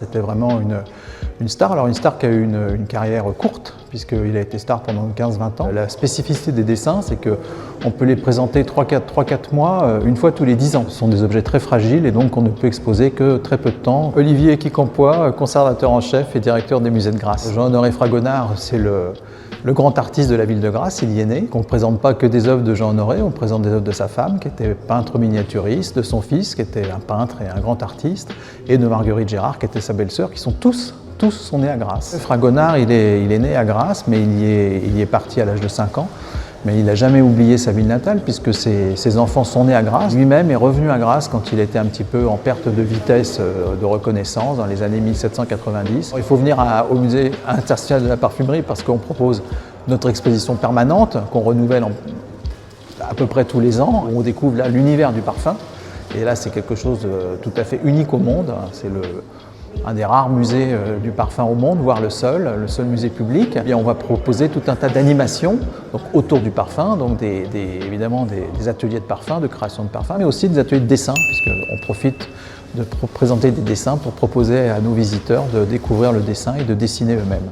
C'était vraiment une star. Alors une star qui a eu une carrière courte, puisqu'il a été star pendant 15-20 ans. La spécificité des dessins, c'est qu'on peut les présenter 3-4 mois, une fois tous les 10 ans. Ce sont des objets très fragiles et donc on ne peut exposer que très peu de temps. Olivier Quincampoix, conservateur en chef et directeur des musées de Grasse. Jean-Honoré Fragonard, c'est le grand artiste de la ville de Grasse, il y est né. On ne présente pas que des œuvres de Jean-Honoré, on présente des œuvres de sa femme, qui était peintre miniaturiste, de son fils, qui était un peintre et un grand artiste, et de Marguerite Gérard, qui était sa belle-sœur, qui sont tous sont nés à Grasse. Fragonard, il est né à Grasse, mais il y est parti à l'âge de 5 ans. Mais il n'a jamais oublié sa ville natale, puisque ses enfants sont nés à Grasse. Lui-même est revenu à Grasse quand il était un petit peu en perte de vitesse de reconnaissance, dans les années 1790. Il faut venir au musée interstitiel de la parfumerie, parce qu'on propose notre exposition permanente, qu'on renouvelle à peu près tous les ans. On découvre là l'univers du parfum. Et là, c'est quelque chose de tout à fait unique au monde. C'est un des rares musées du parfum au monde, voire le seul musée public. Et on va proposer tout un tas d'animations autour du parfum, donc évidemment des ateliers de parfum, de création de parfum, mais aussi des ateliers de dessin, puisqu'on profite de présenter des dessins pour proposer à nos visiteurs de découvrir le dessin et de dessiner eux-mêmes.